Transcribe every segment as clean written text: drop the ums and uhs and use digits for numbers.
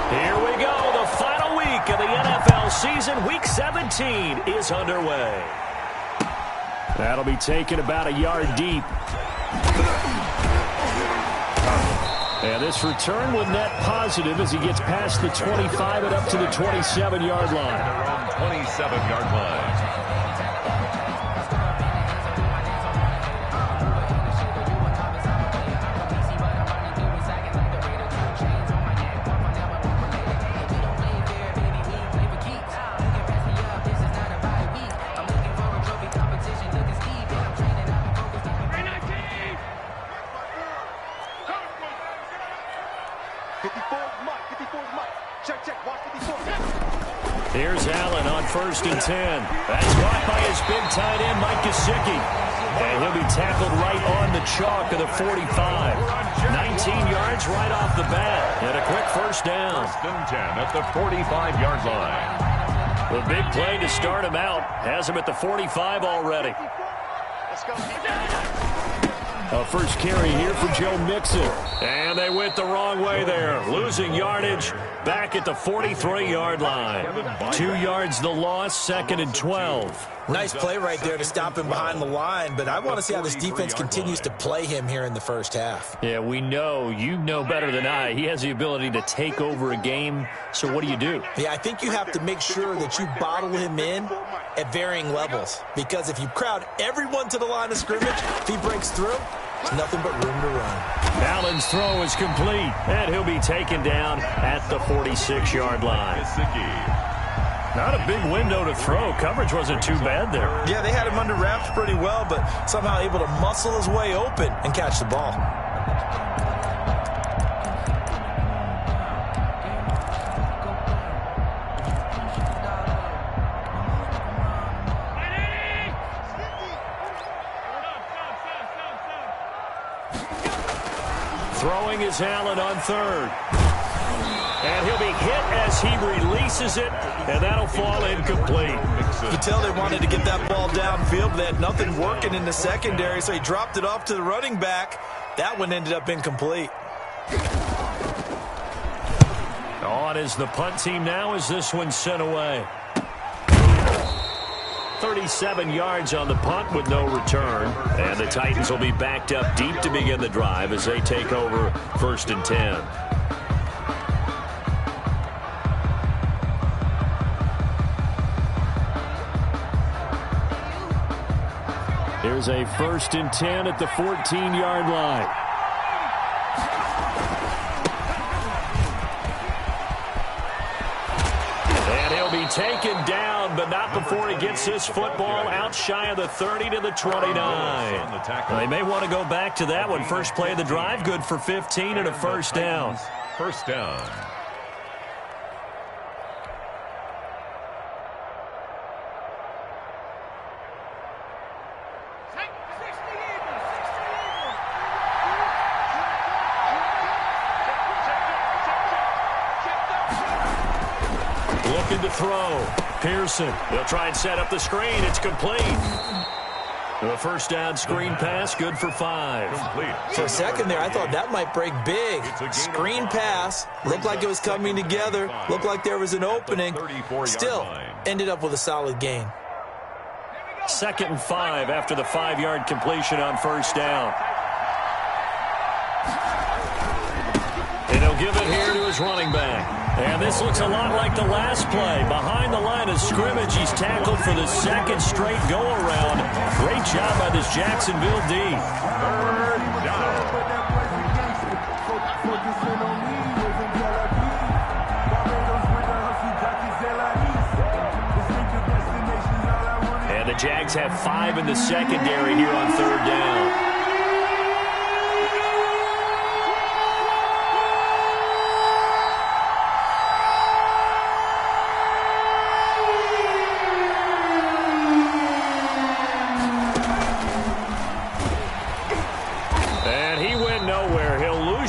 Here we go. The final week of the NFL season. Week 17 is underway. That'll be taken about a yard deep. And this return will net positive as he gets past the 25 and up to the 27-yard line. Around 27-yard line. Here's Allen on 1st and 10. That's blocked by his big tight end, Mike Gesicki. And he'll be tackled right on the chalk of the 45. 19 yards right off the bat. And a quick first down. 1st and 10 at the 45-yard line. The big play to start him out. Has him at the 45 already. Let's go. A first carry here for Joe Mixon. And they went the wrong way there. Losing yardage back at the 43-yard line. 2 yards the loss, 2nd and 12. Nice play right there to stop him behind the line, but I want to see how this defense continues to play him here in the first half. Yeah, we know. You know better than I. He has the ability to take over a game, so what do you do? Yeah, I think you have to make sure that you bottle him in at varying levels, because if you crowd everyone to the line of scrimmage, if he breaks through, there's nothing but room to run. Allen's throw is complete, and he'll be taken down at the 46-yard line. Not a big window to throw. Coverage wasn't too bad there. Yeah, they had him under wraps pretty well, but somehow able to muscle his way open and catch the ball. Throwing is Allen on 3rd. And he'll be hit as he releases it, and that'll fall incomplete. You could tell they wanted to get that ball downfield, but they had nothing working in the secondary, so he dropped it off to the running back. That one ended up incomplete. On is the punt team now as this one's sent away. 37 yards on the punt with no return. And the Titans will be backed up deep to begin the drive as they take over 1st and 10. Here's a 1st and 10 at the 14-yard line. And he'll be taken down, but not before he gets this football out shy of the 30 to the 29. They may want to go back to that one. First play of the drive, good for 15 and a first down. First down. Looking to throw. Pearson. They'll try and set up the screen. It's complete. The first down screen pass, good for 5. For a second there, I thought that might break big. Screen pass. Looked like it was coming together. Looked like there was an opening. Still, ended up with a solid gain. 2nd and 5 after the 5-yard completion on first down. And he'll give it here to his running back. And this looks a lot like the last play. Behind the line of scrimmage, he's tackled for the 2nd straight go-around. Great job by this Jacksonville D. 3rd down. And the Jags have 5 in the secondary here on 3rd down.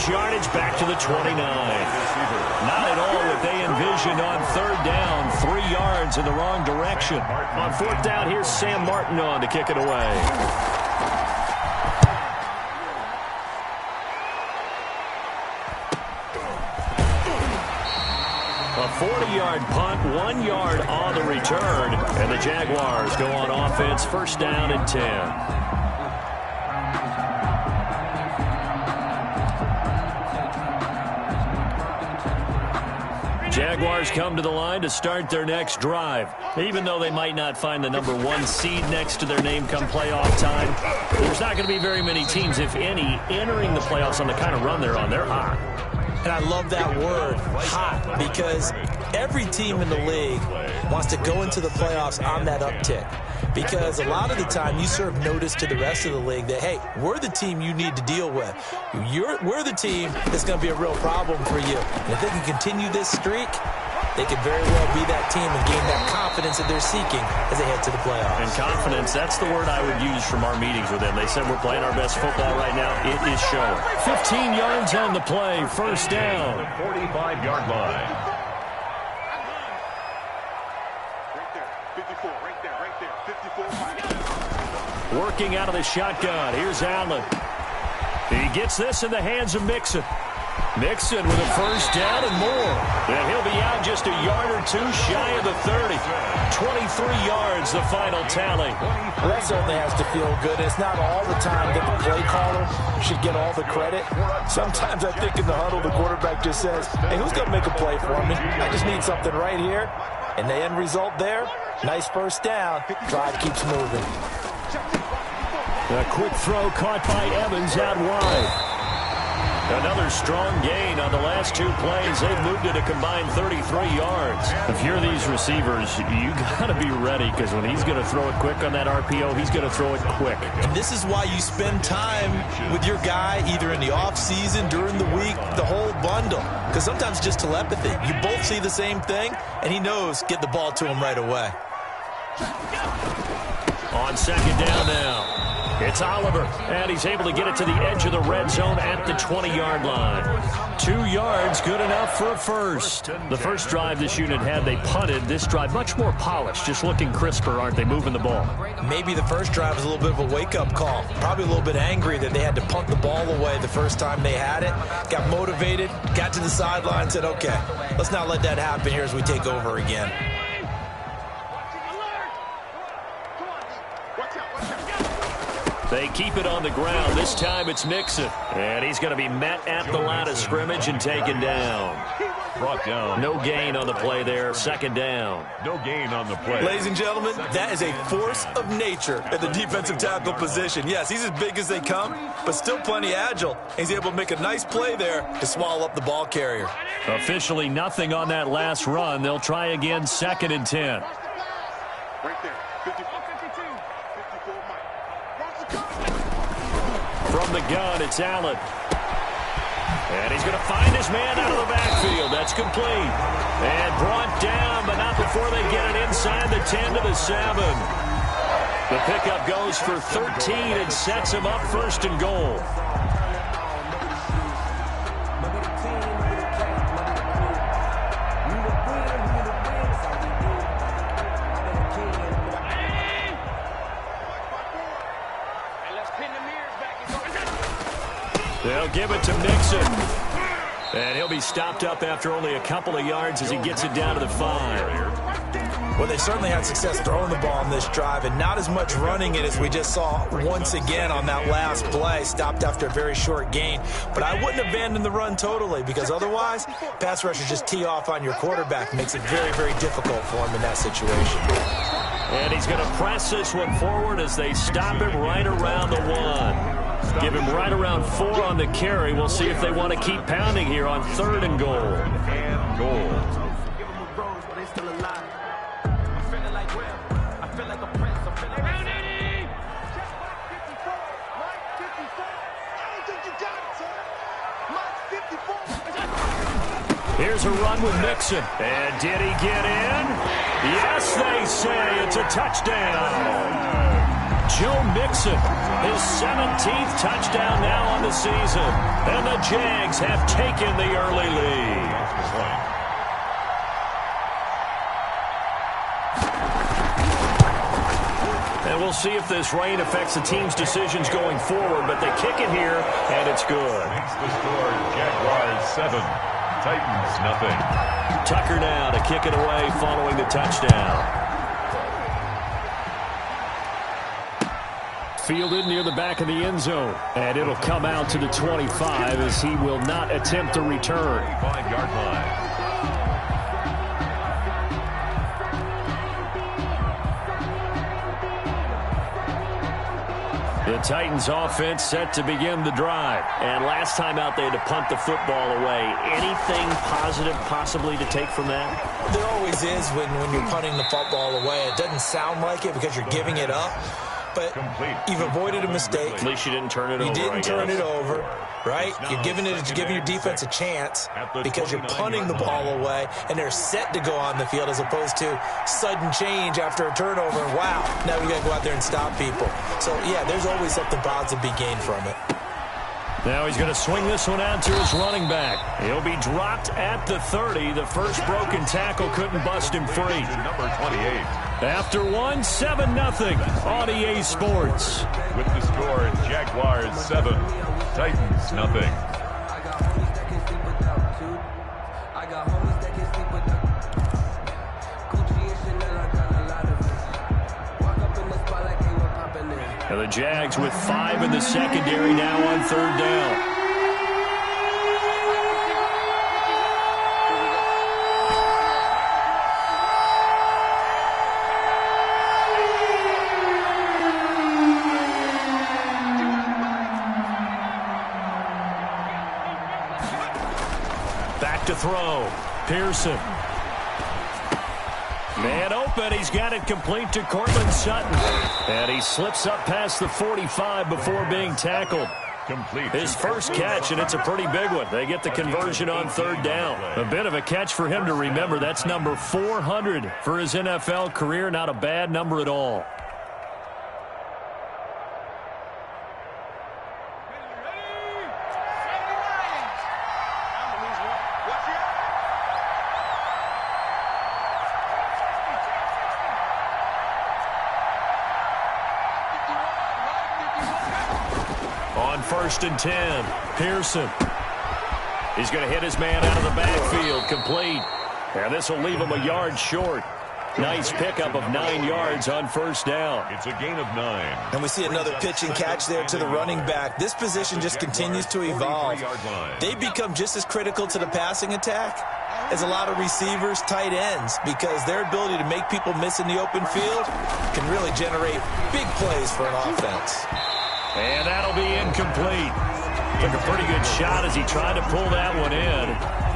Yardage back to the 29. Not at all what they envisioned on 3rd down. 3 yards in the wrong direction. On 4th down, here's Sam Martin on to kick it away. A 40-yard punt, 1 yard on the return, and the Jaguars go on offense, first down and 10. Jaguars come to the line to start their next drive. Even though they might not find the #1 seed next to their name come playoff time, there's not going to be very many teams, if any, entering the playoffs on the kind of run they're on. They're hot. And I love that word, hot, because every team in the league wants to go into the playoffs on that uptick. Because a lot of the time you serve notice to the rest of the league that, hey, we're the team you need to deal with. We're the team that's going to be a real problem for you. And if they can continue this streak, they could very well be that team and gain that confidence that they're seeking as they head to the playoffs. And confidence, that's the word I would use from our meetings with them. They said we're playing our best football right now. It is showing. 15 yards on the play, first down. 45-yard line. Working out of the shotgun. Here's Allen. He gets this in the hands of Mixon. Mixon with a first down and more. And he'll be out just a yard or two shy of the 30. 23 yards, the final tally. Well, that certainly has to feel good. It's not all the time that the play caller should get all the credit. Sometimes I think in the huddle, the quarterback just says, hey, who's going to make a play for me? I just need something right here. And the end result there, nice first down. Drive keeps moving. A quick throw caught by Evans out wide. Another strong gain on the last two plays. They've moved it a combined 33 yards. If you're these receivers, you got to be ready, because when he's going to throw it quick on that RPO, he's going to throw it quick. And this is why you spend time with your guy either in the offseason, during the week, the whole bundle. Because sometimes just telepathy. You both see the same thing, and he knows get the ball to him right away. On second down now. It's Oliver, and he's able to get it to the edge of the red zone at the 20-yard line. 2 yards, good enough for a first. The first drive this unit had, they punted. This drive, much more polished, just looking crisper, aren't they, moving the ball? Maybe the first drive was a little bit of a wake-up call. Probably a little bit angry that they had to punt the ball away the first time they had it. Got motivated, got to the sideline, said, okay, let's not let that happen here as we take over again. They keep it on the ground. This time it's Mixon. And he's going to be met at the line of scrimmage and taken down. Brought down. No gain on the play there. Second down. No gain on the play. Ladies and gentlemen, that is a force of nature at the defensive tackle position. Yes, he's as big as they come, but still plenty agile. He's able to make a nice play there to swallow up the ball carrier. Officially nothing on that last run. They'll try again, second and 10. Right there. 54, 52. 54, Mike. From the gun, it's Allen. And he's going to find his man out of the backfield. That's complete. And brought down, but not before they get it inside the 10 to the 7. The pickup goes for 13 and sets him up first and goal. They'll give it to Mixon. And he'll be stopped up after only a couple of yards as he gets it down to the 5. Well, they certainly had success throwing the ball on this drive, and not as much running it as we just saw once again on that last play. Stopped after a very short gain. But I wouldn't abandon the run totally, because otherwise, pass rushers just tee off on your quarterback. Makes it very, very difficult for him in that situation. And he's going to press this one forward as they stop him right around the 1. Give him right around 4 on the carry. We'll see if they want to keep pounding here on 3rd and goal. And goal. Here's a run with Mixon. And did he get in? Yes, they say it's a touchdown. Joe Mixon, his 17th touchdown now on the season. And the Jags have taken the early lead. And we'll see if this rain affects the team's decisions going forward, but they kick it here, and it's good. Makes the score Jaguars 7, Titans, nothing. Tucker now to kick it away following the touchdown. Fielded near the back of the end zone. And it'll come out to the 25 as he will not attempt to return. 5-yard line. The Titans offense set to begin the drive. And last time out they had to punt the football away. Anything positive possibly to take from that? There always is when you're punting the football away. It doesn't sound like it because you're giving it up. But you've avoided a mistake. At least you didn't turn it over. You didn't turn it over, right? You're giving your defense a chance because you're punting the ball away, and they're set to go on the field as opposed to sudden change after a turnover. And wow, now we got to go out there and stop people. So, yeah, there's always something positive to be gained from it. Now he's going to swing this one out to his running back. He'll be dropped at the 30. The first broken tackle couldn't bust him free. Number 28. After 7-0 on EA Sports. With the score, Jaguars 7, Titans nothing. And the Jags with 5 in the secondary now on 3rd down. Back to throw. Pearson. Man open. He's got it complete to Cortland Sutton. And he slips up past the 45 before being tackled. Complete. His first catch, and it's a pretty big one. They get the conversion on 3rd down. A bit of a catch for him to remember. That's number 400 for his NFL career. Not a bad number at all. On 1st and 10, Pearson. He's going to hit his man out of the backfield, complete. And this will leave him a yard short. Nice pickup of 9 yards on 1st down. It's a gain of 9. And we see another pitch and catch there to the running back. This position just continues to evolve. They become just as critical to the passing attack as a lot of receivers, tight ends, because their ability to make people miss in the open field can really generate big plays for an offense. And that'll be incomplete. Took a pretty good shot as he tried to pull that one in.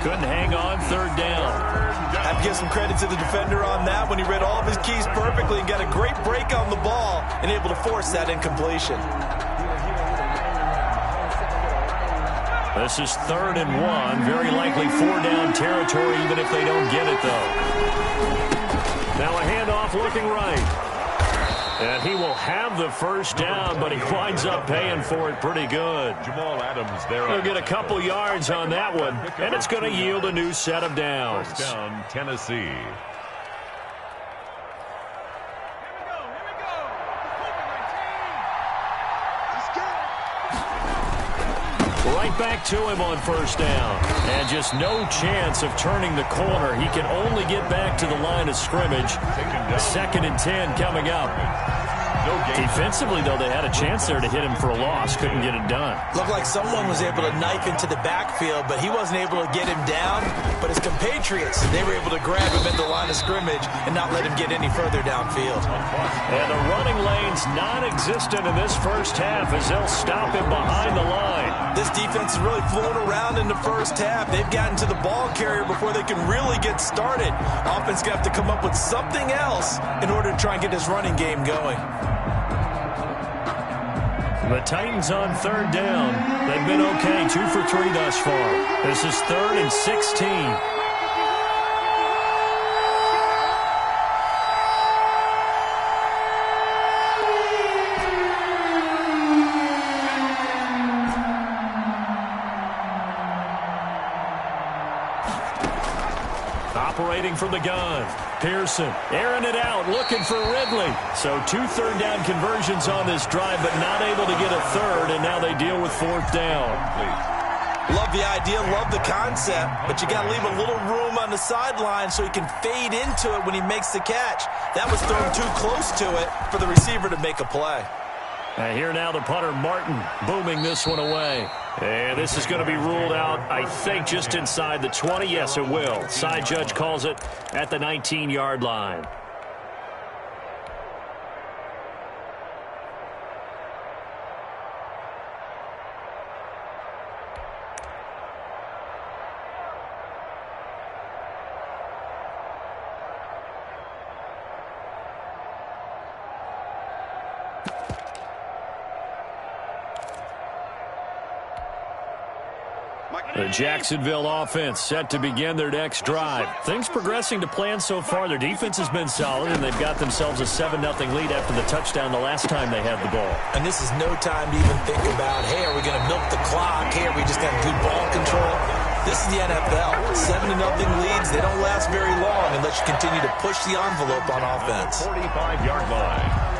Couldn't hang on 3rd down. Have to give some credit to the defender on that when he read all of his keys perfectly and got a great break on the ball and able to force that incompletion. This is 3rd and 1. Very likely 4-down territory even if they don't get it, though. Now a handoff looking right. And he will have the 1st down, but he winds up paying for it pretty good. Jamal Adams there. He'll get a couple yards on that one, and it's going to yield a new set of downs. 1st down, Tennessee. Right back to him on 1st down. And just no chance of turning the corner. He can only get back to the line of scrimmage. 2nd and 10 coming up. Defensively, though, they had a chance there to hit him for a loss. Couldn't get it done. Looked like someone was able to knife into the backfield, but he wasn't able to get him down. But his compatriots, they were able to grab him at the line of scrimmage and not let him get any further downfield. And the running lane's non-existent in this first half as they'll stop him behind the line. This defense is really flown around in the first half. They've gotten to the ball carrier before they can really get started. Offense going to have to come up with something else in order to try and get this running game going. The Titans on 3rd down. They've been okay, 2 for 3 thus far. This is 3rd and 16. Operating from the gun. Pearson airing it out, looking for Ridley. So 2 3rd down conversions on this drive, but not able to get a 3rd, and now they deal with 4th down. Love the idea, love the concept, but you got to leave a little room on the sideline so he can fade into it when he makes the catch. That was thrown too close to it for the receiver to make a play. And here now the punter, Martin, booming this one away. And this is going to be ruled out, I think, just inside the 20. Yes, it will. Side judge calls it at the 19-yard line. The Jacksonville offense set to begin their next drive. Things progressing to plan so far. Their defense has been solid, and they've got themselves a 7-0 lead after the touchdown the last time they had the ball. And this is no time to even think about, hey, are we going to milk the clock? Hey, are we just going to have good ball control? This is the NFL. 7-0 leads, they don't last very long unless you continue to push the envelope on offense. 45-yard line.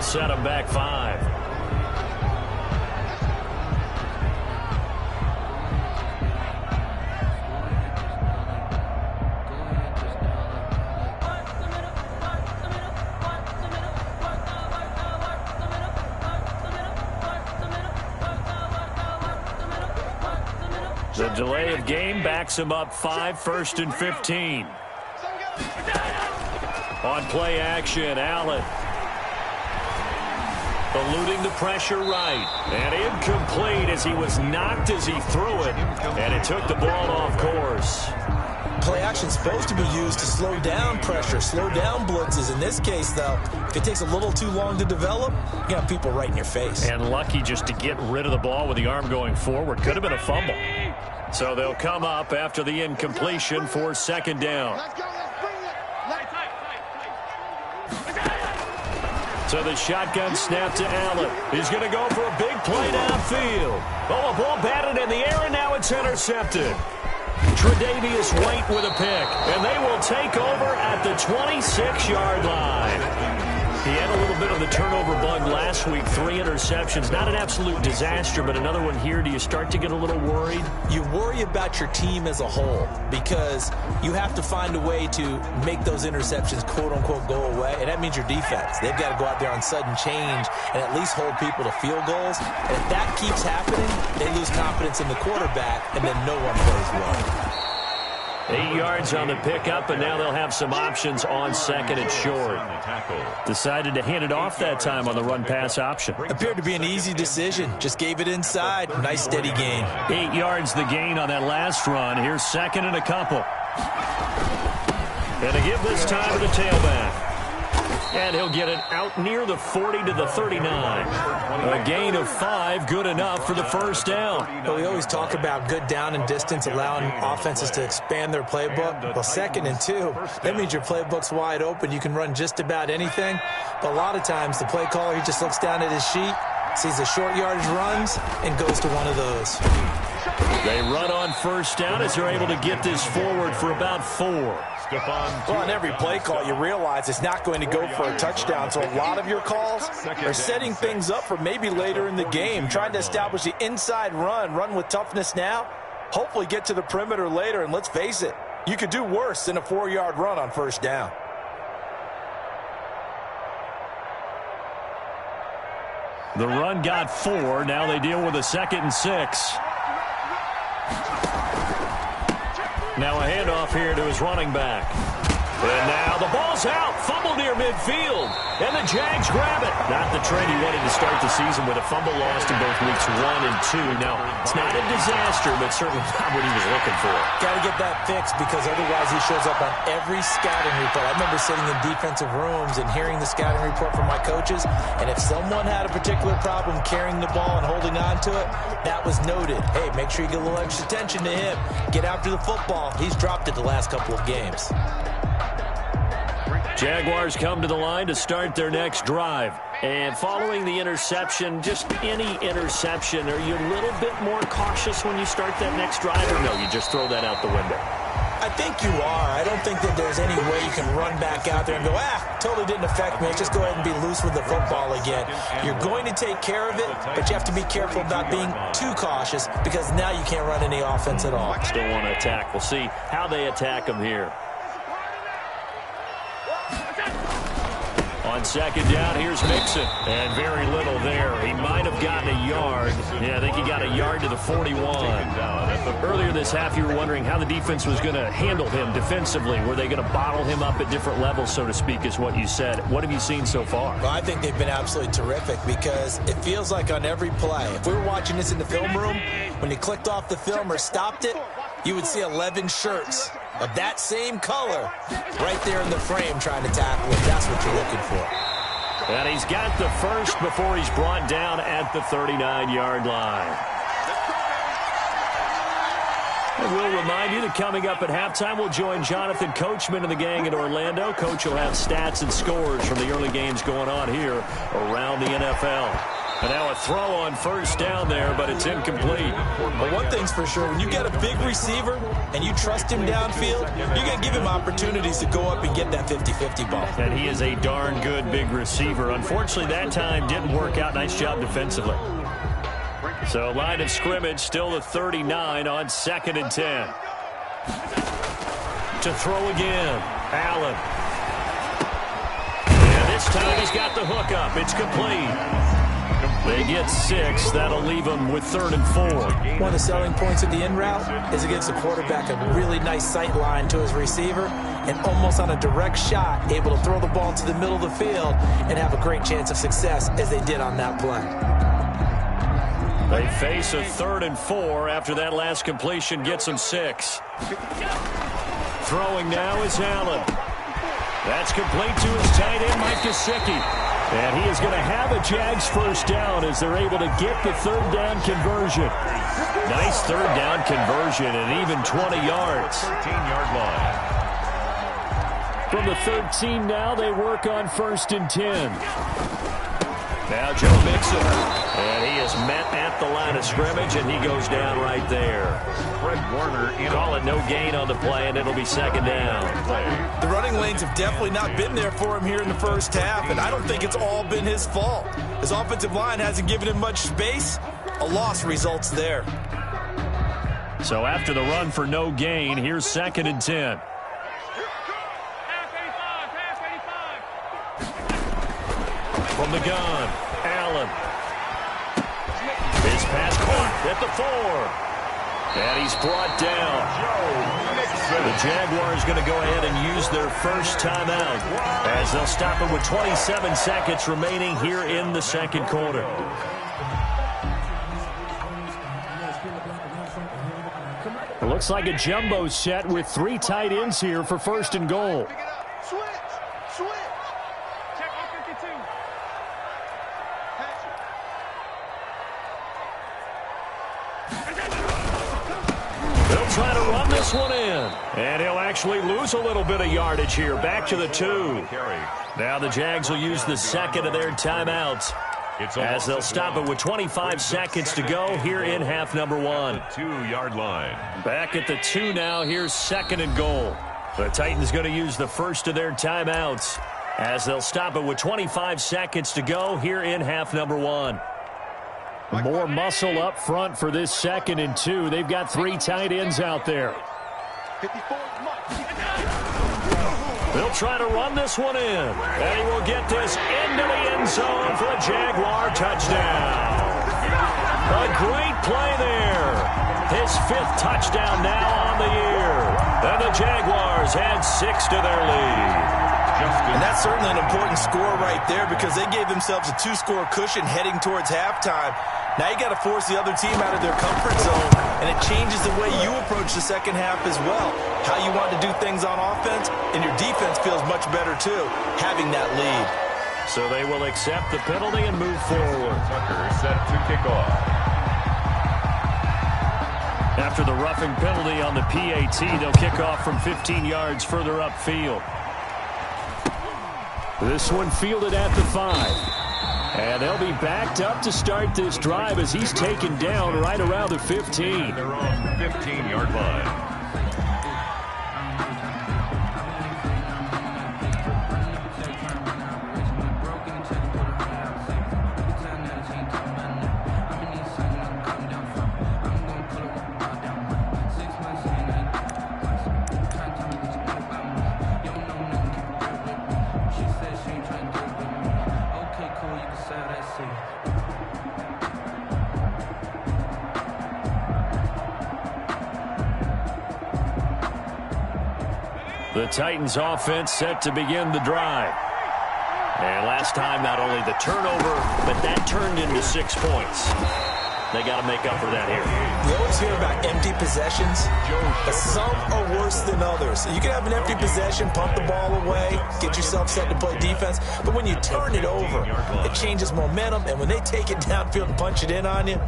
Set him back 5. The delay of game backs him up 5, 1st and 15. On play action, Allen. Eluding the pressure right. And incomplete as he was knocked as he threw it. And it took the ball off course. Play action's supposed to be used to slow down pressure, slow down blitzes. In this case, though, if it takes a little too long to develop, you got people right in your face. And lucky just to get rid of the ball with the arm going forward. Could have been a fumble. So they'll come up after the incompletion for 2nd down. So the shotgun snap to Allen. He's going to go for a big play downfield. Oh, a ball batted in the air, and now it's intercepted. Tre'Davious White with a pick, and they will take over at the 26-yard line. He had a little bit of the turnover bug last week, 3 interceptions. Not an absolute disaster, but another one here. Do you start to get a little worried? You worry about your team as a whole because you have to find a way to make those interceptions, quote-unquote, go away, and that means your defense. They've got to go out there on sudden change and at least hold people to field goals. And if that keeps happening, they lose confidence in the quarterback, and then no one plays well. 8 yards on the pickup, and now they'll have some options on 2nd and short. Decided to hand it off that time on the run-pass option. Appeared to be an easy decision. Just gave it inside. Nice, steady gain. 8 yards the gain on that last run. Here's 2nd and a couple. And to give this time to the tailback. And he'll get it out near the 40 to the 39. A gain of 5, good enough for the 1st down. Well, we always talk about good down and distance, allowing offenses to expand their playbook. Well, 2nd and 2, that means your playbook's wide open. You can run just about anything. But a lot of times, the play caller, he just looks down at his sheet, sees the short yardage runs, and goes to one of those. They run on 1st down as they're able to get this forward for about 4. Well, on every play call, you realize it's not going to go for a touchdown. So a lot of your calls are setting things up for maybe later in the game, trying to establish the inside run with toughness now, hopefully get to the perimeter later. And let's face it, you could do worse than a 4-yard run on 1st down. The run got 4. Now they deal with a 2nd and 6. Now a handoff here to his running back. And now the ball's out. Fumble near midfield. And the Jags grab it. Not the trend he wanted to start the season with a fumble lost in both weeks 1 and 2. Now, it's not a disaster, but certainly not what he was looking for. Got to get that fixed because otherwise he shows up on every scouting report. I remember sitting in defensive rooms and hearing the scouting report from my coaches, and if someone had a particular problem carrying the ball and holding on to it, that was noted. Hey, make sure you get a little extra attention to him. Get after the football. He's dropped it the last couple of games. Jaguars come to the line to start their next drive. And following the interception, just any interception, are you a little bit more cautious when you start that next drive, or no, you just throw that out the window? I think you are. I don't think that there's any way you can run back out there and go, totally didn't affect me. Just go ahead and be loose with the football again. You're going to take care of it, but you have to be careful about being too cautious because now you can't run any offense at all. Still want to attack. We'll see how they attack them here. On second down, here's Mixon. And very little there. He might have gotten a yard. Yeah, I think he got a yard to the 41. Earlier this half, you were wondering how the defense was going to handle him defensively. Were they going to bottle him up at different levels, so to speak, is what you said. What have you seen so far? Well, I think they've been absolutely terrific because it feels like on every play, if we were watching this in the film room, when you clicked off the film or stopped it, you would see 11 shirts of that same color right there in the frame trying to tackle it. That's what you're looking for. And he's got the first before he's brought down at the 39-yard line. And we'll remind you that coming up at halftime, we'll join Jonathan Coachman and the gang in Orlando. Coach will have stats and scores from the early games going on here around the NFL. And now a throw on first down there, but it's incomplete. But one thing's for sure, when you get a big receiver and you trust him downfield, you're going to give him opportunities to go up and get that 50-50 ball. And he is a darn good big receiver. Unfortunately, that time didn't work out. Nice job defensively. So line of scrimmage, still the 39 on 2nd and 10. To throw again, Allen. And this time he's got the hook up. It's complete. They get 6. That'll leave them with 3rd and 4. One of the selling points of the in route is it gives the quarterback a really nice sight line to his receiver and almost on a direct shot able to throw the ball to the middle of the field and have a great chance of success as they did on that play. They face a 3rd and 4 after that last completion gets them 6. Throwing now is Allen. That's complete to his tight end, Mike Gesicki. And he is going to have a Jags first down as they're able to get the 3rd down conversion. Nice 3rd down conversion and even 20 yards. 13-yard line. From the 13 now, they work on 1st and 10. Now Joe Mixon, and he is met at the line of scrimmage, and he goes down right there. Fred Warner call it no gain on the play, and it'll be 2nd down. The running lanes have definitely not been there for him here in the first half, and I don't think it's all been his fault. His offensive line hasn't given him much space. A loss results there. So after the run for no gain, here's 2nd and 10. From the gun, Allen. His pass caught at the 4. And he's brought down. The Jaguars going to go ahead and use their first timeout as they'll stop it with 27 seconds remaining here in the 2nd quarter. It looks like a jumbo set with 3 tight ends here for 1st and goal. Trying to run this one in. And he'll actually lose a little bit of yardage here. Back to the 2. Now the Jags will use the 2nd of their timeouts as they'll stop it with 25 seconds to go here in half number 1. 2-yard line. Back at the 2 now. Here's 2nd and goal. The Titans going to use the first of their timeouts as they'll stop it with 25 seconds to go here in half number 1. More muscle up front for this 2nd and 2. They've got 3 tight ends out there. They'll try to run this one in. And he will get this into the end zone for a Jaguar touchdown. A great play there. His 5th touchdown now on the year. And the Jaguars add 6 to their lead. And that's certainly an important score right there because they gave themselves a 2-score cushion heading towards halftime. Now you got to force the other team out of their comfort zone, and it changes the way you approach the second half as well. How you want to do things on offense, and your defense feels much better too, having that lead. So they will accept the penalty and move forward. Tucker is set to kick off. After the roughing penalty on the PAT, they'll kick off from 15 yards further upfield. This one fielded at the 5. And they'll be backed up to start this drive as he's taken down right around the 15. They're on 15-yard line. The Titans offense set to begin the drive. And last time, not only the turnover, but that turned into 6 points. They got to make up for that here. We always hear about empty possessions, but some are worse than others. You can have an empty possession, pump the ball away, get yourself set to play defense, but when you turn it over, it changes momentum, and when they take it downfield and punch it in on you,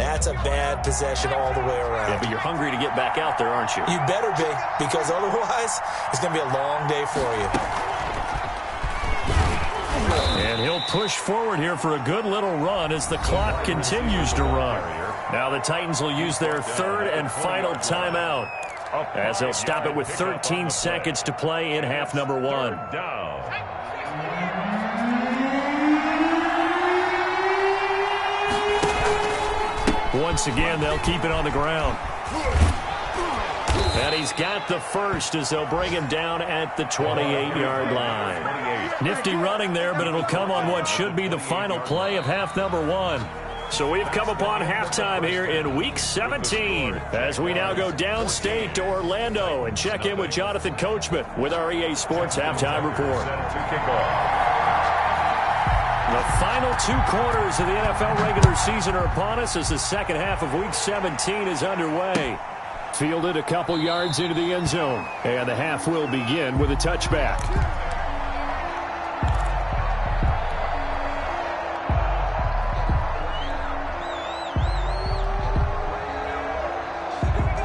that's a bad possession all the way around. Yeah, but you're hungry to get back out there, aren't you? You better be, because otherwise, it's going to be a long day for you. And he'll push forward here for a good little run as the clock continues to run. Now the Titans will use their third and final timeout as they'll stop it with 13 seconds to play in half number 1. Once again, they'll keep it on the ground. And he's got the first as they'll bring him down at the 28-yard line. Nifty running there, but it'll come on what should be the final play of half number 1. So we've come upon halftime here in Week 17 as we now go downstate to Orlando and check in with Jonathan Coachman with our EA Sports Halftime Report. The final 2 quarters of the NFL regular season are upon us as the second half of Week 17 is underway. Fielded a couple yards into the end zone, and the half will begin with a touchback.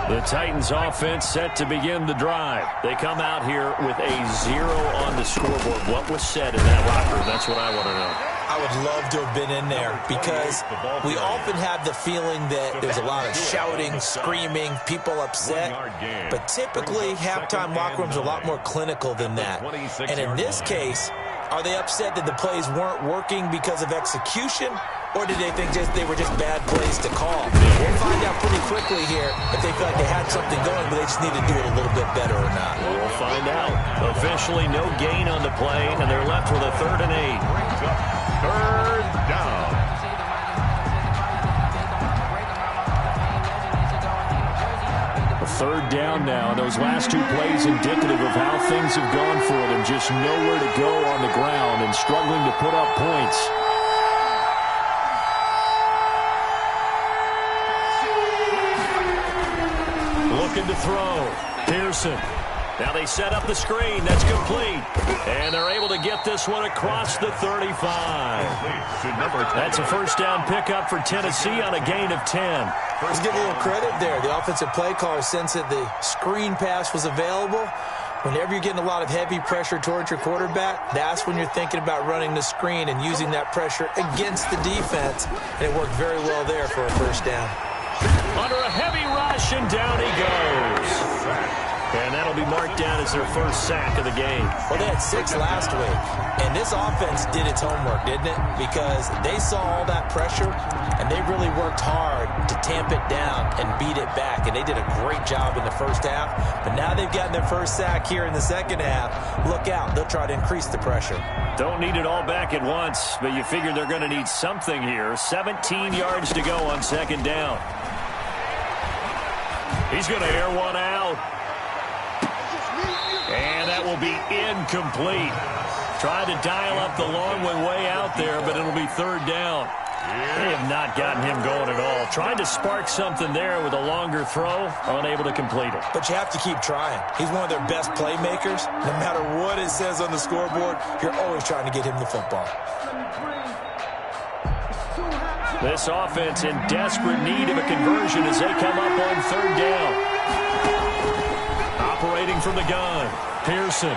The Titans offense set to begin the drive. They come out here with a 0 on the scoreboard. What was said in that locker room? That's what I want to know. I would love to have been in there because we often have the feeling that there's a lot of shouting, screaming, people upset. But typically, halftime locker rooms are a lot more clinical than that. And in this case, are they upset that the plays weren't working because of execution? Or did they think they were just bad plays to call? We'll find out pretty quickly here if they feel like they had something going, but they just need to do it a little bit better or not. We'll find out. Officially no gain on the play, and they're left with a 3rd and 8. Third down. A 3rd down now. Those last 2 plays indicative of how things have gone for them. Just nowhere to go on the ground and struggling to put up points. Looking to throw. Pearson. Now they set up the screen. That's complete. And they're able to get this one across the 35. That's a first down pickup for Tennessee on a gain of 10. Let's give a little credit there. The offensive play caller sensed that the screen pass was available. Whenever you're getting a lot of heavy pressure towards your quarterback, that's when you're thinking about running the screen and using that pressure against the defense. And it worked very well there for a first down. Under a heavy rush, and down he goes. And that'll be marked down as their first sack of the game. Well, they had 6 last week, and this offense did its homework, didn't it? Because they saw all that pressure, and they really worked hard to tamp it down and beat it back, and they did a great job in the first half. But now they've gotten their first sack here in the second half. Look out. They'll try to increase the pressure. Don't need it all back at once, but you figure they're going to need something here. 17 yards to go on second down. He's going to air one out. be incomplete. Tried to dial up the long way out there, but it'll be third down. They have not gotten him going at all. Trying to spark something there with a longer throw, unable to complete it. But you have to keep trying. He's one of their best playmakers. No matter what it says on the scoreboard, you're always trying to get him the football. This offense in desperate need of a conversion as they come up on third down. Operating from the gun, Pearson.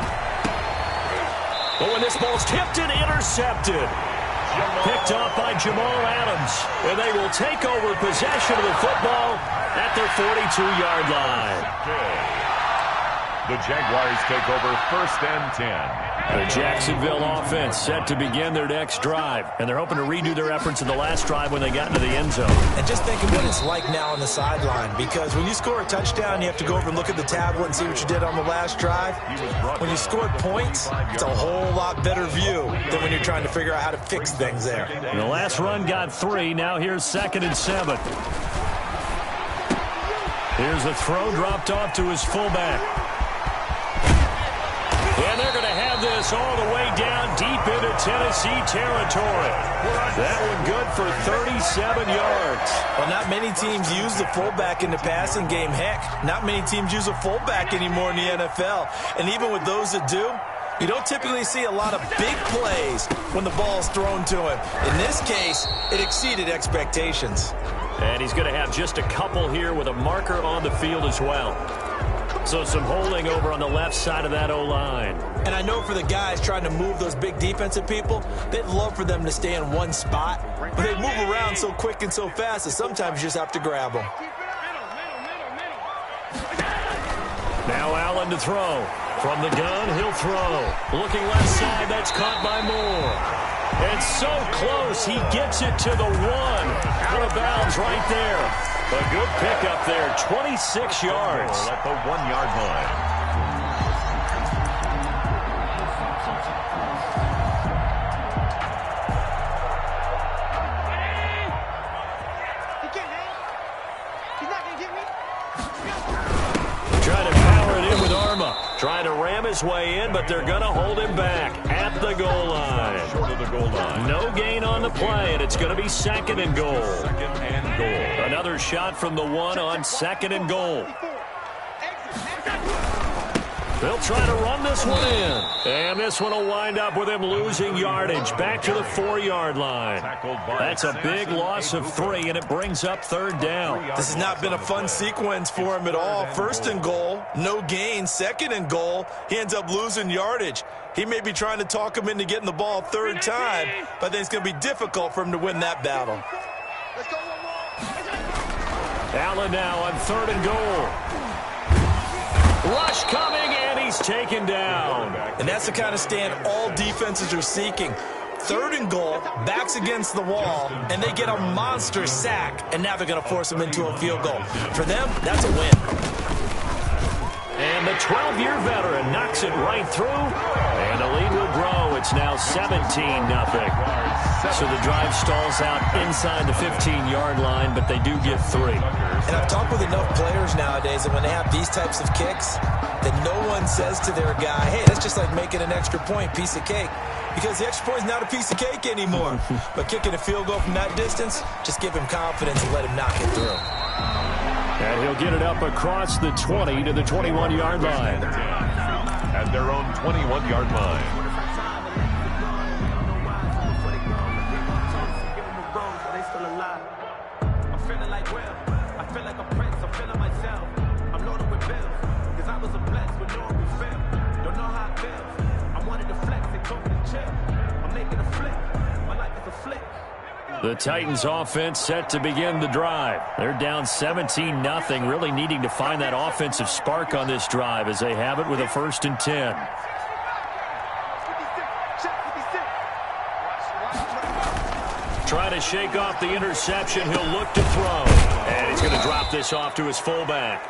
But when this ball's tipped and intercepted. Picked off by Jamal Adams. And they will take over possession of the football at their 42-yard line. The Jaguars take over 1st and 10. The Jacksonville offense set to begin their next drive. And they're hoping to redo their efforts in the last drive when they got into the end zone. And just think of what it's like now on the sideline. Because when you score a touchdown, you have to go over and look at the tablet and see what you did on the last drive. When you scored points, it's a whole lot better view than when you're trying to figure out how to fix things there. And the last run got 3. Now here's 2nd and 7. Here's a throw dropped off to his fullback. And they're going to have this all the way down deep into Tennessee territory. That one good for 37 yards. Well, not many teams use the fullback in the passing game. Heck, not many teams use a fullback anymore in the NFL. And even with those that do, you don't typically see a lot of big plays when the ball's thrown to him. In this case, it exceeded expectations. And he's going to have just a couple here with a marker on the field as well. So some holding over on the left side of that O-line. And I know for the guys trying to move those big defensive people, they'd love for them to stay in one spot. But they move around so quick and so fast that sometimes you just have to grab them. Now Allen to throw. From the gun, he'll throw. Looking left side, that's caught by Moore. And so close, he gets it to the 1. Out of bounds right there. A good pickup there, 26 yards. At the 1-yard line. Trying to power it in with Arma. Trying to ram his way in, but they're going to hold him back at the goal line. Short of the goal line. No gain on the play, and it's going to be 2nd and goal. 2nd and goal. Another shot from the 1 on 2nd and goal. They'll try to run this one in. And this one will wind up with him losing yardage back to the 4-yard line. That's a big loss of 3, and it brings up 3rd down. This has not been a fun sequence for him at all. 1st and goal, no gain. 2nd and goal, he ends up losing yardage. He may be trying to talk him into getting the ball 3rd time, but I think it's going to be difficult for him to win that battle. Allen now on 3rd and goal. Rush coming, and he's taken down. And that's the kind of stand all defenses are seeking. 3rd and goal, backs against the wall, and they get a monster sack, and now they're going to force him into a field goal. For them, that's a win. And the 12-year veteran knocks it right through, and the lead will grow. It's now 17-0. So the drive stalls out inside the 15-yard line, but they do get 3. And I've talked with enough players nowadays that when they have these types of kicks, that no one says to their guy, hey, that's just like making an extra point, piece of cake. Because the extra point is not a piece of cake anymore. But kicking a field goal from that distance, just give him confidence and let him knock it through. And he'll get it up across the 20 to the 21-yard line. At their own 21-yard line. The Titans offense set to begin the drive. They're down 17-0, really needing to find that offensive spark on this drive as they have it with a 1st and 10. Trying to shake off the interception. He'll look to throw. And he's going to drop this off to his fullback.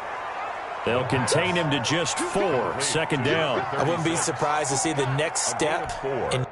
They'll contain him to just 4. 2nd down. I wouldn't be surprised to see the next step in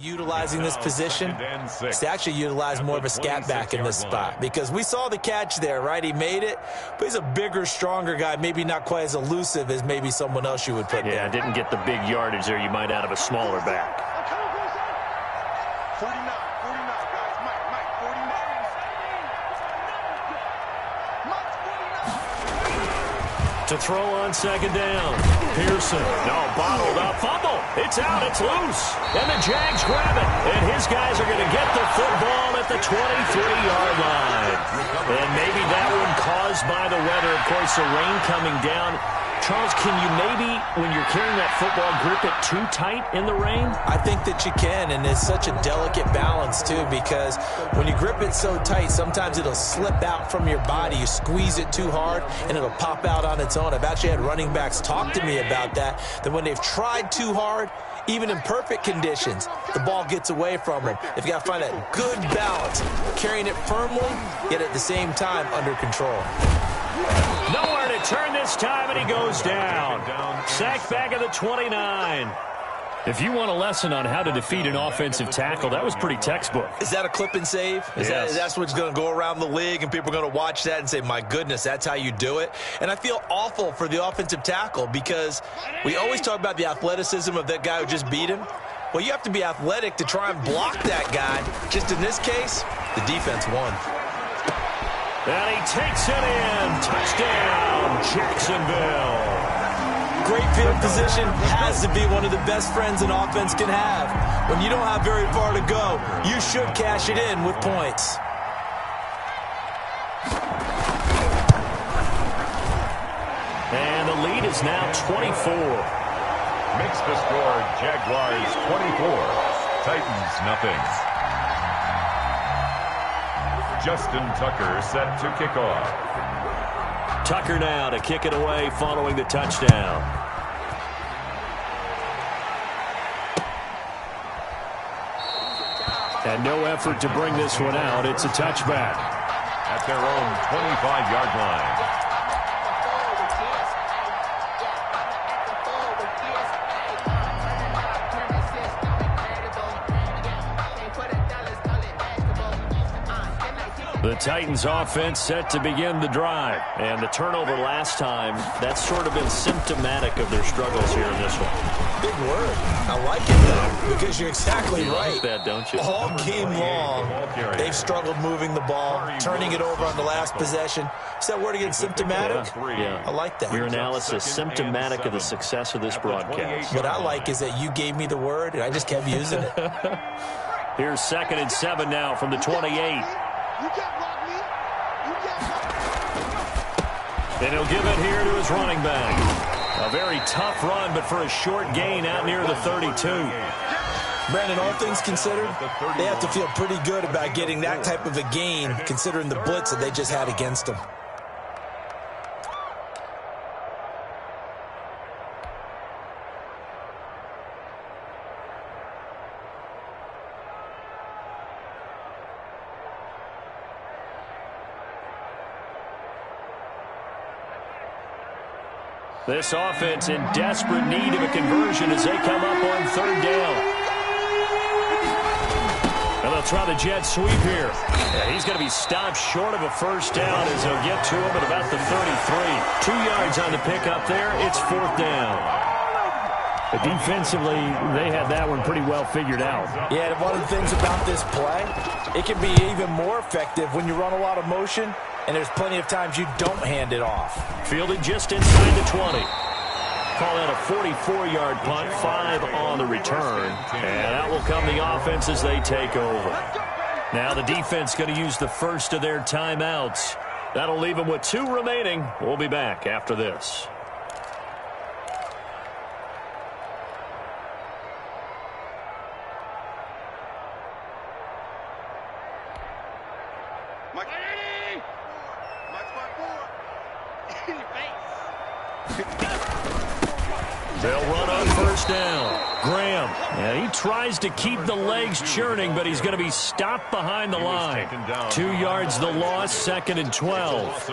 Utilizing this position, to actually utilize more of a scat back in this spot, because we saw the catch there, right? He made it, but he's a bigger, stronger guy, maybe not quite as elusive as maybe someone else you would put there. Yeah, didn't get the big yardage there you might out of a smaller back. 49, guys. Mike, 49. To throw on second down. Pearson. No, bottled up. Fumble. It's out. It's loose. And the Jags grab it. And his guys are going to get the football at the 23-yard line. And maybe that one caused by the weather. Of course, the rain coming down. Charles, can you maybe, when you're carrying that football, grip it too tight in the rain? I think that you can, and it's such a delicate balance, too, because when you grip it so tight, sometimes it'll slip out from your body. You squeeze it too hard, and it'll pop out on its own. I've actually had running backs talk to me about that when they've tried too hard, even in perfect conditions, the ball gets away from them. If you got to find that good balance, carrying it firmly, yet at the same time under control. Nowhere to turn this time, and he goes down. Sacked back at the 29. If you want a lesson on how to defeat an offensive tackle, that was pretty textbook. Is that a clip and save? That's what's going to go around the league, and people are going to watch that and say, my goodness, that's how you do it? And I feel awful for the offensive tackle, because we always talk about the athleticism of that guy who just beat him. Well, you have to be athletic to try and block that guy. Just in this case, the defense won. And he takes it in. Touchdown, Jacksonville. Great field position has to be one of the best friends an offense can have. When you don't have very far to go, you should cash it in with points. And the lead is now 24. Makes the score Jaguars 24, Titans nothing. Justin Tucker set to kick off. Tucker now to kick it away following the touchdown. And no effort to bring this one out. It's a touchback. At their own 25-yard line. The Titans offense set to begin the drive. And the turnover last time, that's sort of been symptomatic of their struggles here in this one. Big word. I like it, though, because you're exactly right. Like that, don't you? All game long, they've struggled moving the ball, turning it over on the last possession. Is that word again, symptomatic? Yeah. I like that. Your analysis, symptomatic of the success of this broadcast. What I like is that you gave me the word, and I just kept using it. Here's 2nd and 7 now from the 28. And he'll give it here to his running back. A very tough run, but for a short gain out near the 32. Brandon, all things considered, they have to feel pretty good about getting that type of a gain, considering the blitz that they just had against them. This offense in desperate need of a conversion as they come up on 3rd down. And they'll try the jet sweep here. Yeah, he's going to be stopped short of a first down as they'll get to him at about the 33. 2 yards on the pickup there. It's 4th down. But defensively, they had that one pretty well figured out. Yeah, and one of the things about this play, it can be even more effective when you run a lot of motion, and there's plenty of times you don't hand it off. Fielded just inside the 20. Call that a 44-yard punt, 5 on the return. And out will come the offense as they take over. Now the defense going to use the first of their timeouts. That'll leave them with 2 remaining. We'll be back after this. They'll run on first down. Graham, and he tries to keep the legs churning, but he's going to be stopped behind the line. 2 yards the loss, 2nd and 12.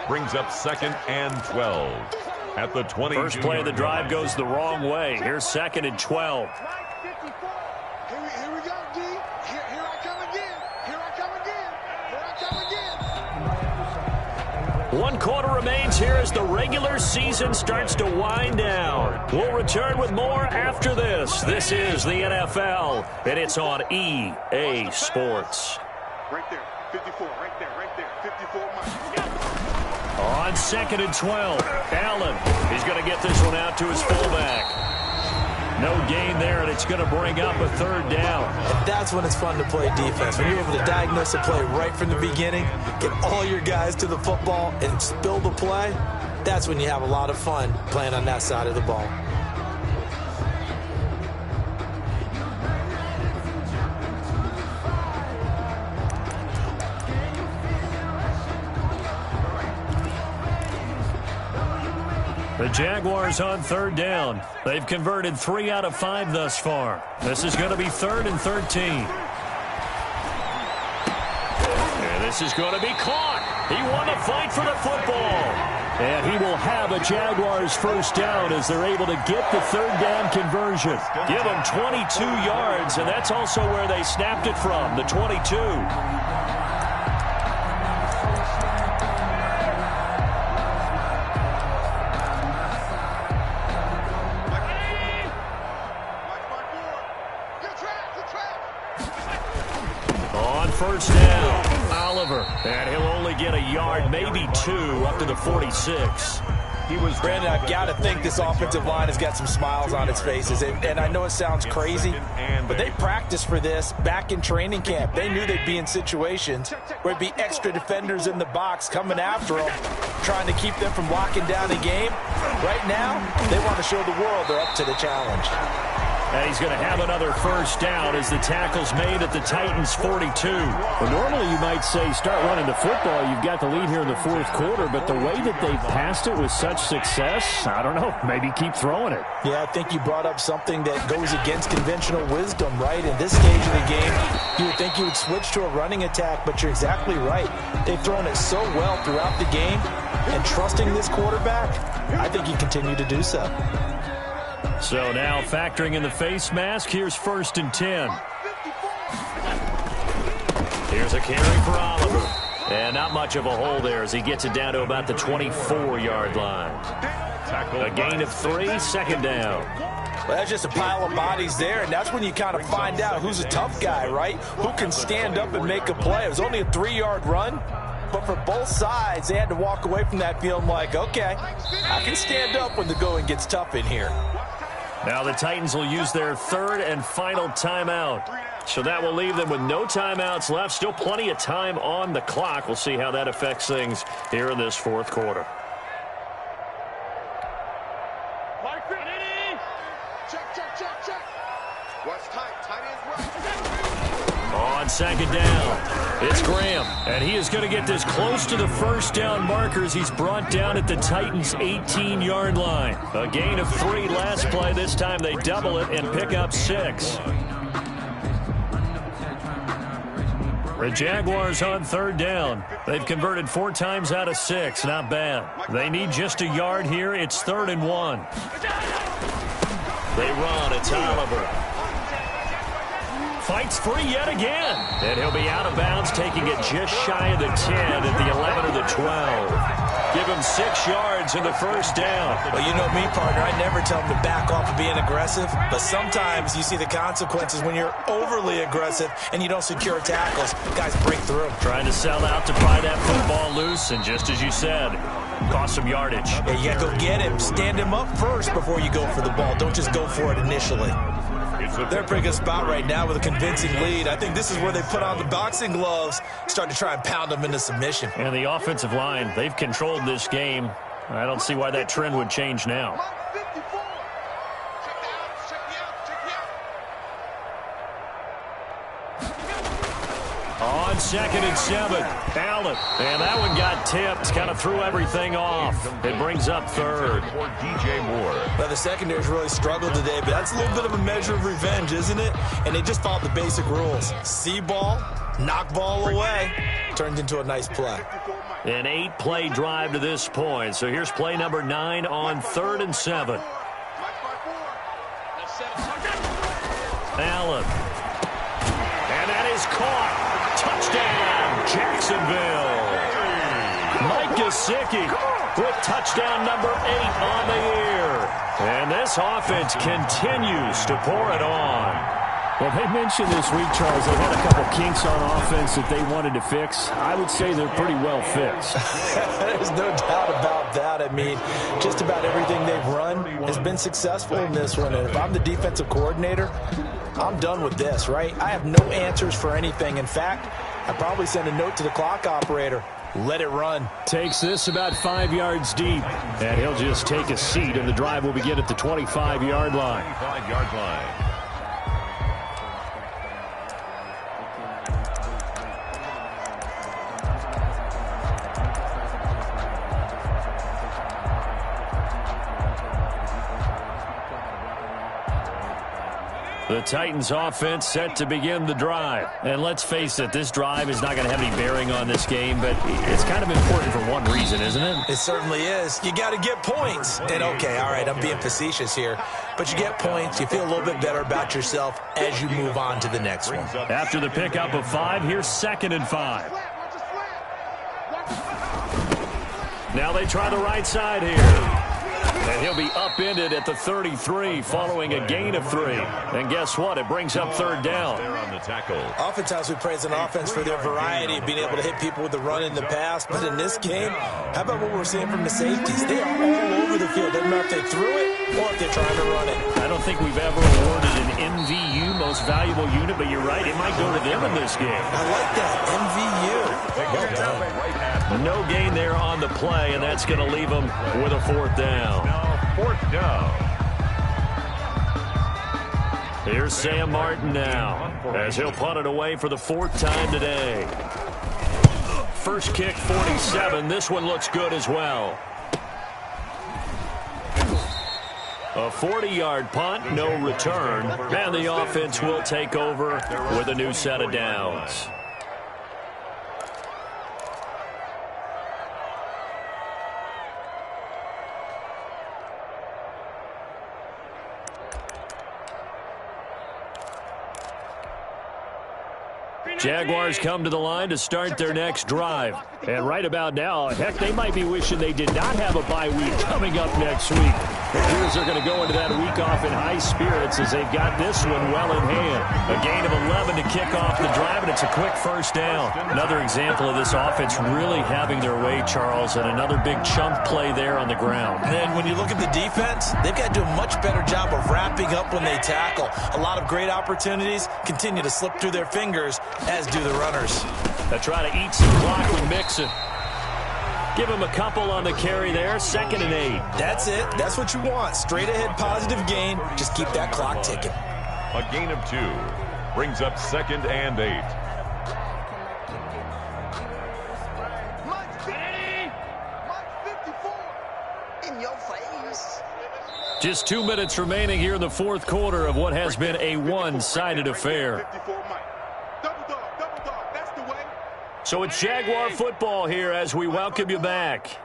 Brings up 2nd and 12. At the 20. First play of the drive goes the wrong way. Here's 2nd and 12. 1 quarter remains here as the regular season starts to wind down. We'll return with more after this. This is the NFL, and it's on EA Sports. Right there. 54. Right there. 54 miles. On 2nd and 12, Allen. He's going to get this one out to his fullback. No gain there, and it's going to bring up a 3rd down. And that's when it's fun to play defense. When you're able to diagnose a play right from the beginning, get all your guys to the football, and spill the play, that's when you have a lot of fun playing on that side of the ball. The Jaguars on 3rd down. They've converted 3 out of 5 thus far. This is going to be 3rd and 13. And this is going to be caught. He won the fight for the football. And he will have a Jaguars 1st down as they're able to get the 3rd down conversion. Give them 22 yards, and that's also where they snapped it from, the 22. On 1st down, Oliver. And he'll only get a yard, maybe 2, up to the 46. Brandon, I've got to think this offensive line has got some smiles on its faces. And I know it sounds crazy, but they practiced for this back in training camp. They knew they'd be in situations where it'd be extra defenders in the box coming after them, trying to keep them from locking down the game. Right now, they want to show the world they're up to the challenge. And he's going to have another 1st down as the tackle's made at the Titans' 42. Well, normally you might say start running the football. You've got the lead here in the 4th quarter, but the way that they passed it with such success, I don't know, maybe keep throwing it. Yeah, I think you brought up something that goes against conventional wisdom, right? In this stage of the game, you would think you would switch to a running attack, but you're exactly right. They've thrown it so well throughout the game, and trusting this quarterback, I think you continue to do so. So now factoring in the face mask, here's 1st and 10. Here's a carry for Oliver. And not much of a hole there as he gets it down to about the 24-yard line. A gain of 3, 2nd down. Well, that's just a pile of bodies there, and that's when you kind of find out who's a tough guy, right? Who can stand up and make a play. It was only a 3-yard run, but for both sides, they had to walk away from that feeling like, okay, I can stand up when the going gets tough in here. Now the Titans will use their 3rd and final timeout. So that will leave them with no timeouts left. Still plenty of time on the clock. We'll see how that affects things here in this 4th quarter. Check. Watch tight ends right. On 2nd down, it's Graham. And he is going to get this close to the 1st down markers. He's brought down at the Titans' 18-yard line. A gain of 3 last play. This time they double it and pick up 6. The Jaguars on 3rd down. They've converted 4 times out of 6. Not bad. They need just a yard here. It's 3rd and 1. They run. It's Oliver. Fights free yet again. And he'll be out of bounds, taking it just shy of the 10 at the 11 or the 12. Give him 6 yards in the 1st down. Well, you know me, partner. I never tell them to back off of being aggressive, but sometimes you see the consequences when you're overly aggressive and you don't secure tackles. Guys break through. Trying to sell out to pry that football loose, and just as you said, cost some yardage. Yeah, you got to go get him. Stand him up first before you go for the ball. Don't just go for it initially. They're in a pretty good spot right now with a convincing lead. I think this is where they put on the boxing gloves, start to try and pound them into submission. And the offensive line, they've controlled this game. I don't see why that trend would change now. On 2nd and 7, Allen. And that one got tipped, kind of threw everything off. It brings up 3rd. DJ Moore. Well, the secondary's really struggled today, but that's a little bit of a measure of revenge, isn't it? And they just followed the basic rules. See ball, knock ball away, turned into a nice play. An 8-play drive to this point. So here's play number 9 on 3rd and 7. Allen. And that is caught. Touchdown, Jacksonville. Mike Gesicki with touchdown number 8 on the year. And this offense continues to pour it on. Well, they mentioned this week, Charles, they had a couple kinks on offense that they wanted to fix. I would say they're pretty well fixed. There's no doubt about that. I mean, just about everything they've run has been successful in this one. And if I'm the defensive coordinator, I'm done with this, right? I have no answers for anything. In fact, I'd probably send a note to the clock operator. Let it run. Takes this about 5 yards deep. And he'll just take a seat, and the drive will begin at the 25-yard line. 25-yard line. The Titans offense set to begin the drive. And let's face it, this drive is not going to have any bearing on this game, but it's kind of important for one reason, isn't it? It certainly is. You got to get points. And okay, all right, I'm being facetious here, but you get points, you feel a little bit better about yourself as you move on to the next one. After the pickup of 5, here's 2nd and 5. Now they try the right side here. And he'll be upended at the 33 following a gain of 3. And guess what? It brings up 3rd down. Oftentimes we praise an offense for their variety of being able to hit people with the run in the pass. But in this game, how about what we're seeing from the safeties? They are all over the field. Doesn't matter if they threw it or if they're trying to run it. I don't think we've ever awarded an MVU, most valuable unit, but you're right. It might go to them in this game. I like that. MVU. Well done. No gain there on the play, and that's going to leave them with a 4th down. Now 4th down. Here's Sam Martin now, as he'll punt it away for the 4th time today. First kick, 47. This one looks good as well. A 40-yard punt, no return, and the offense will take over with a new set of downs. Jaguars come to the line to start their next drive. And right about now, heck, they might be wishing they did not have a bye week coming up next week. The Bears are going to go into that week off in high spirits as they've got this one well in hand. A gain of 11 to kick off the drive, and it's a quick 1st down. Another example of this offense really having their way, Charles, and another big chunk play there on the ground. And when you look at the defense, they've got to do a much better job of wrapping up when they tackle. A lot of great opportunities continue to slip through their fingers, as do the runners. They try to eat some clock with Mixon. Give him a couple on the carry there. 2nd and 8. That's it. That's what you want. Straight ahead positive gain. Just keep that clock ticking. A gain of 2 brings up 2nd and 8. Just 2 minutes remaining here in the 4th quarter of what has been a one-sided affair. So it's Jaguar football here as we welcome you back.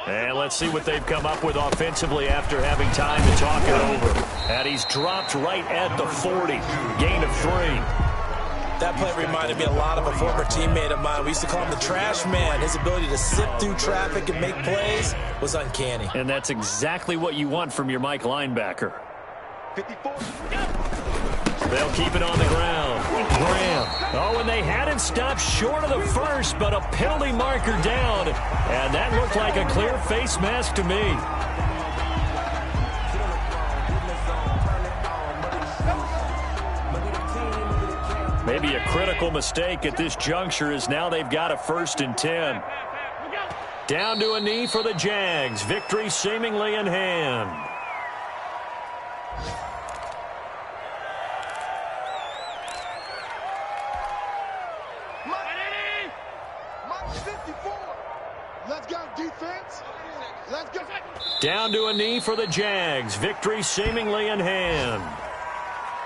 And let's see what they've come up with offensively after having time to talk it over. And he's dropped right at the 40. Gain of 3. That play reminded me a lot of a former teammate of mine. We used to call him the trash man. His ability to sift through traffic and make plays was uncanny. And that's exactly what you want from your Mike linebacker. 54. They'll keep it on the ground. Graham. Oh, and they had it stopped short of the first, but a penalty marker down. And that looked like a clear face mask to me. Maybe a critical mistake at this juncture as now they've got a 1st and 10. Down to a knee for the Jags. Victory seemingly in hand. Let's go, defense. Let's go. Down to a knee for the Jags. Victory seemingly in hand.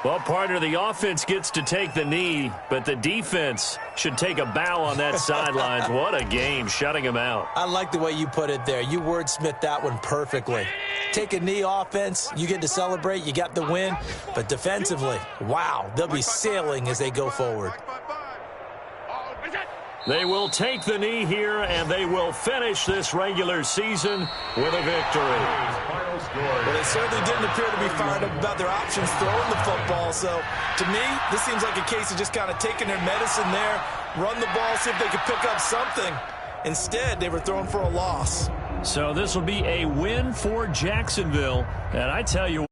Well, partner, the offense gets to take the knee, but the defense should take a bow on that sidelines. What a game, shutting them out. I like the way you put it there. You wordsmith that one perfectly. Take a knee offense, you get to celebrate, you got the win. But defensively, wow, they'll be sailing as they go forward. They will take the knee here, and they will finish this regular season with a victory. Well, they certainly didn't appear to be fired up about their options throwing the football. So, to me, this seems like a case of just kind of taking their medicine there, run the ball, see if they could pick up something. Instead, they were throwing for a loss. So this will be a win for Jacksonville. And I tell you